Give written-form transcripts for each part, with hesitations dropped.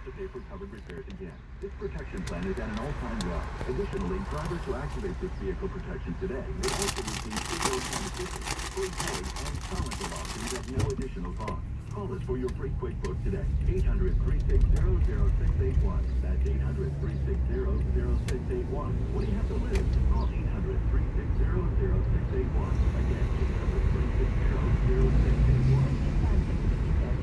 to pay for covered repairs again. This protection plan is at an all-time low. Additionally, drivers who activate this vehicle protection today will also receive free roadside assistance, free pay, and calendar options at no additional cost. Call us for your free QuickBook today. 800-360-0681. That's 800-360-0681. What do you have to lose? Call 800-360-0681. Again, 800-360-0681.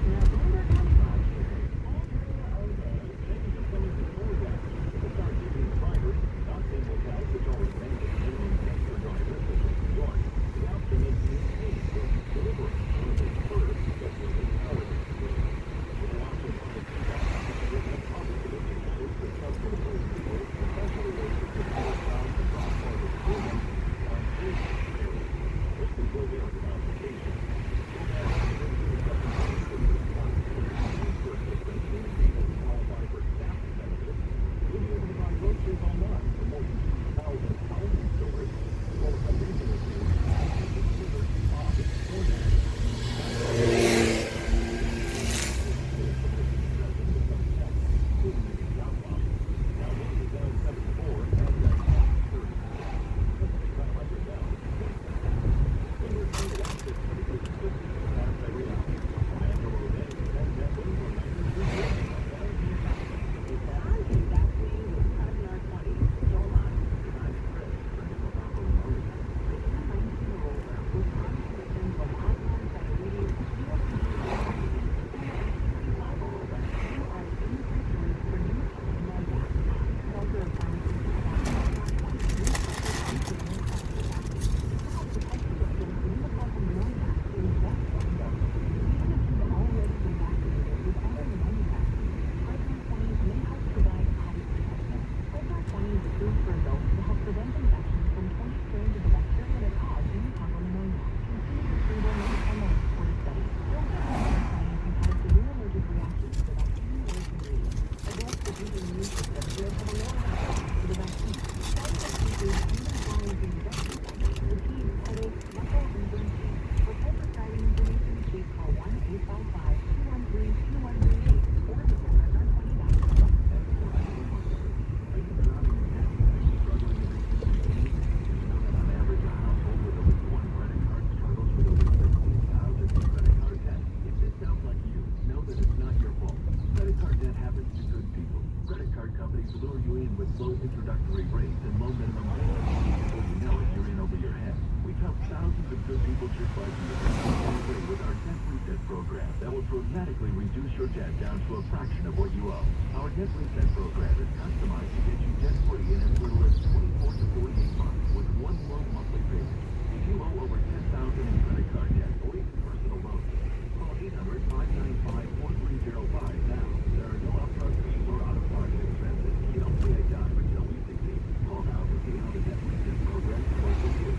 Dramatically reduce your debt down to a fraction of what you owe. Our debt reset program is customized to get you debt-free in as little as 24 to 48 months with one low monthly payment. If you owe over $10,000 in credit card debt or even personal loans, call 800-595-4305 now. There are no upfront fees or out-of-pocket expenses. You don't pay a dime until we succeed. Call now to see how the debt reset program can work for you.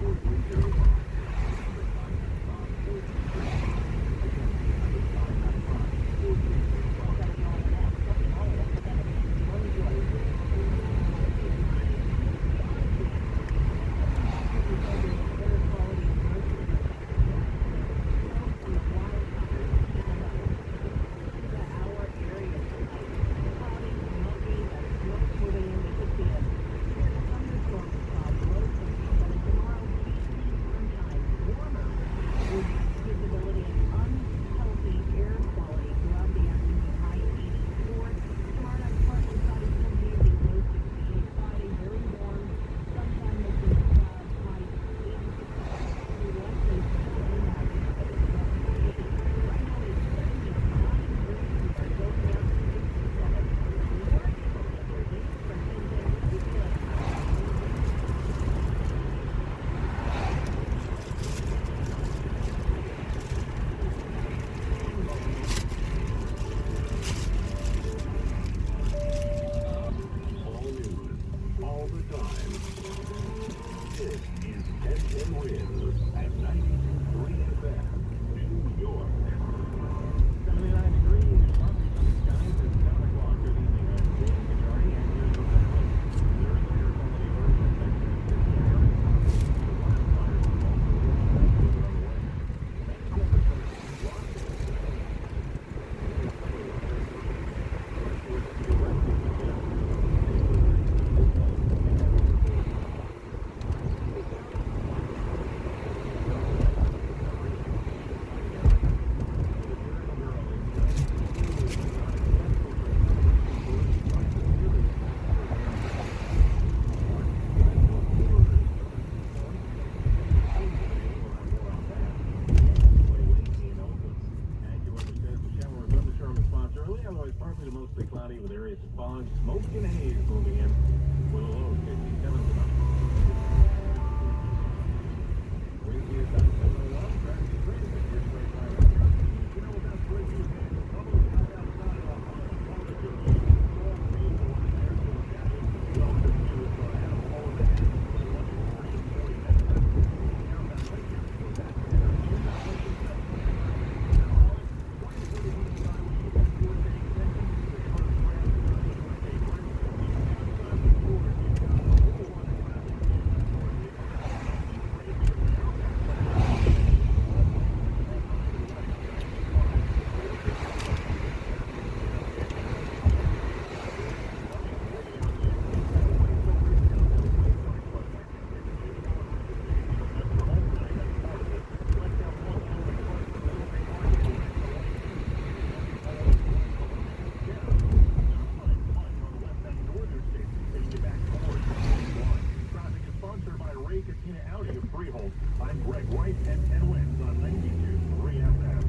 800-595-4305. otherwise partly to mostly cloudy with areas of fog, smoke and haze moving in with a low of 57 tonight. Winds near south 701, traffic is great at your way by you know about where you can. Almost got outside of I'm Greg White and 10 wins on 92.3 FM.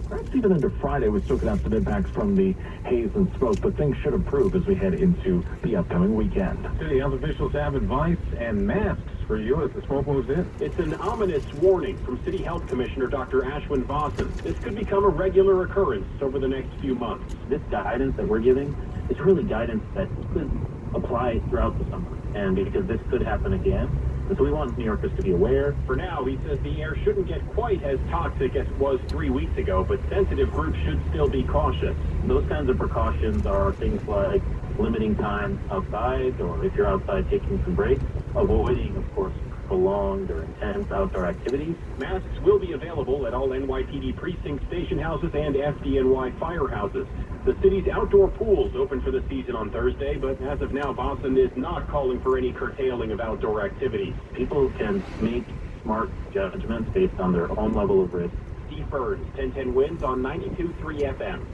Perhaps even into Friday, we still could have some impacts from the haze and smoke, but things should improve as we head into the upcoming weekend. City health officials have advice and masks for you as the smoke moves in. It's an ominous warning from City Health Commissioner Dr. Ashwin Vasan. This could become a regular occurrence over the next few months. This guidance that we're giving is really guidance that could apply throughout the summer, and because this could happen again. And so we want New Yorkers to be aware. For now, he says the air shouldn't get quite as toxic as it was 3 weeks ago, but sensitive groups should still be cautious. Those kinds of precautions are things like limiting time outside, or if you're outside taking some breaks, avoiding, of course, prolonged or intense outdoor activities. Masks will be available at all NYPD precinct station houses and FDNY firehouses. The city's outdoor pools open for the season on Thursday, but as of now, Boston is not calling for any curtailing of outdoor activities. People can make smart judgments based on their own level of risk. Steve Burns, 1010 wins on 92.3 FM.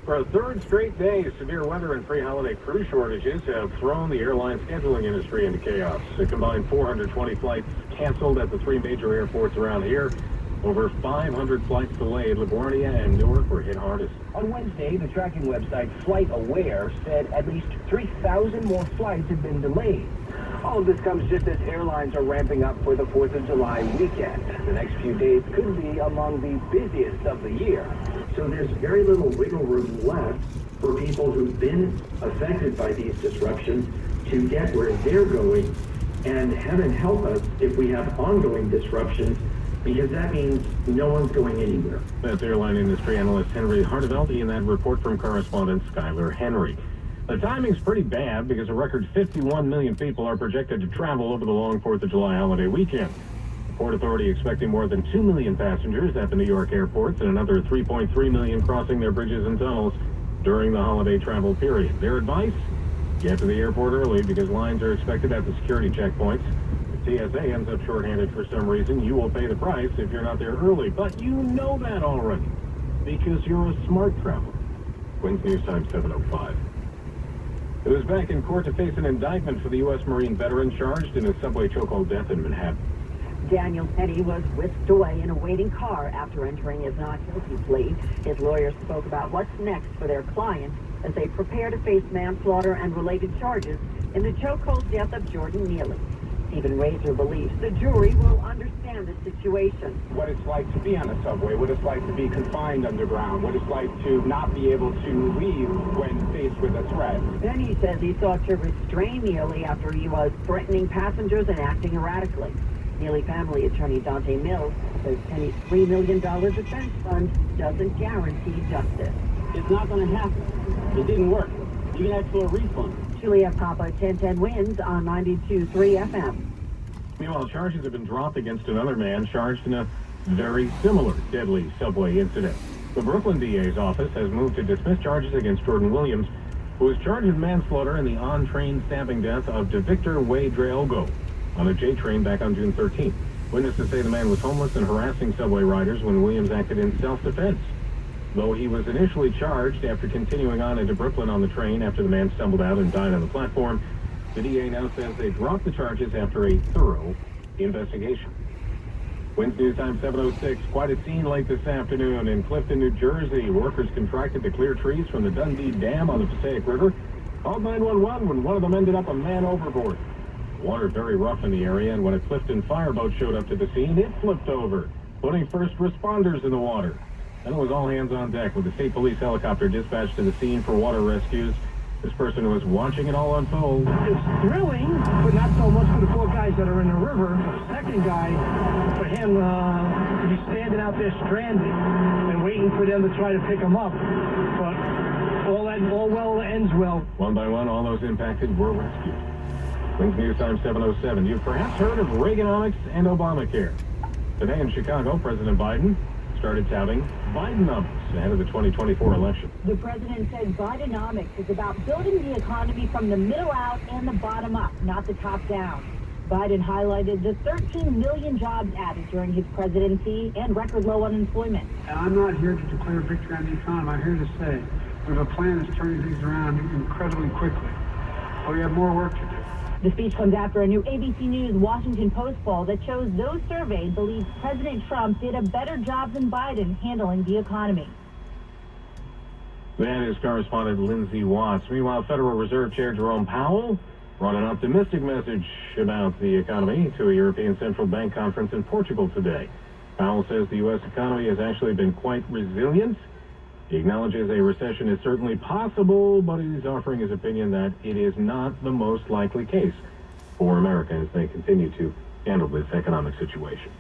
For a third straight day, severe weather and pre-holiday crew shortages have thrown the airline scheduling industry into chaos. A combined 420 flights canceled at the three major airports around here. Over 500 flights delayed. LaGuardia and Newark were hit hardest. On Wednesday, the tracking website FlightAware said at least 3,000 more flights have been delayed. All of this comes just as airlines are ramping up for the 4th of July weekend. The next few days could be among the busiest of the year. So there's very little wiggle room left for people who've been affected by these disruptions to get where they're going. And heaven help us if we have ongoing disruptions, because that means no one's going anywhere. That's airline industry analyst Henry Hardeveldt in that report from correspondent Skylar Henry. The timing's pretty bad because a record 51 million people are projected to travel over the long 4th of July holiday weekend. The Port Authority expecting more than 2 million passengers at the New York airports and another 3.3 million crossing their bridges and tunnels during the holiday travel period. Their advice? Get to the airport early because lines are expected at the security checkpoints. If TSA ends up shorthanded for some reason, you will pay the price if you're not there early. But you know that already because you're a smart traveler. Queens News Time 7:05. It was back in court to face an indictment for the U.S. Marine veteran charged in a subway chokehold death in Manhattan. Daniel Penny was whisked away in a waiting car after entering his not guilty plea. His lawyers spoke about what's next for their client as they prepare to face manslaughter and related charges in the chokehold death of Jordan Neely. Stephen Razor believes the jury will understand the situation. What it's like to be on a subway, what it's like to be confined underground, what it's like to not be able to leave when faced with a threat. Penny says he sought to restrain Neely after he was threatening passengers and acting erratically. Neely family attorney Dante Mills says Penny's $3 million defense fund doesn't guarantee justice. It's not going to happen. It didn't work. You can ask for a refund. Julia Papa, 1010 wins on 92.3 FM. Meanwhile, charges have been dropped against another man charged in a very similar deadly subway incident. The Brooklyn DA's office has moved to dismiss charges against Jordan Williams, who was charged with manslaughter in the on-train stabbing death of Victor Waydreogo on a J train back on June 13th. Witnesses say the man was homeless and harassing subway riders when Williams acted in self-defense. Though he was initially charged after continuing on into Brooklyn on the train after the man stumbled out and died on the platform, the DA now says they dropped the charges after a thorough investigation. Wednesday News Time 7:06. Quite a scene late this afternoon in Clifton, New Jersey. Workers contracted to clear trees from the Dundee Dam on the Passaic River. Called 911 when one of them ended up a man overboard. Water very rough in the area, and when a Clifton fireboat showed up to the scene, it flipped over, putting first responders in the water. Then it was all hands on deck with the state police helicopter dispatched to the scene for water rescues. This person was watching it all unfold. It's thrilling, but not so much for the four guys that are in the river. The second guy, for him to be standing out there stranded and waiting for them to try to pick him up. But all well ends well. One by one, all those impacted were rescued. Wings News Time 7:07. You've perhaps heard of Reaganomics and Obamacare. Today in Chicago, President Biden started touting Bidenomics ahead of the 2024 election. The president said Bidenomics is about building the economy from the middle out and the bottom up, not the top down. Biden highlighted the 13 million jobs added during his presidency and record low unemployment. And I'm not here to declare victory on the economy. I'm here to say we have a plan that's turning things around incredibly quickly. But we have more work to do. The speech comes after a new ABC News Washington Post poll that shows those surveyed believe President Trump did a better job than Biden handling the economy. That is correspondent Lindsay Watts. Meanwhile, Federal Reserve Chair Jerome Powell brought an optimistic message about the economy to a European Central Bank conference in Portugal today. Powell says the U.S. economy has actually been quite resilient. He acknowledges a recession is certainly possible, but he's offering his opinion that it is not the most likely case for America as they continue to handle this economic situation.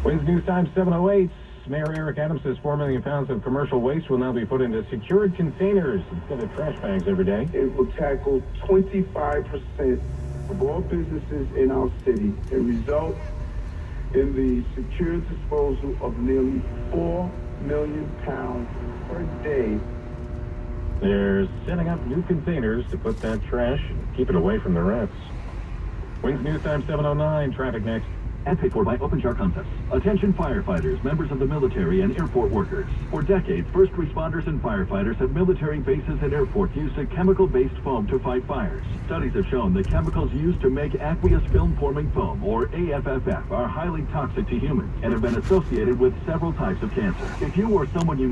Wins News Time 7:08. Mayor Eric Adams says 4 million pounds of commercial waste will now be put into secured containers instead of trash bags every day. It will tackle 25% of all businesses in our city and result in the secure disposal of nearly 4 million pounds per day. They're setting up new containers to put that trash and keep it away from the rats. Wings News Time 7:09. Traffic next. And paid for by Open Jar Concepts. Attention firefighters, members of the military, and airport workers. For decades, first responders and firefighters at military bases and airports used a chemical-based foam to fight fires. Studies have shown the chemicals used to make aqueous film-forming foam, or AFFF, are highly toxic to humans and have been associated with several types of cancer. If you or someone you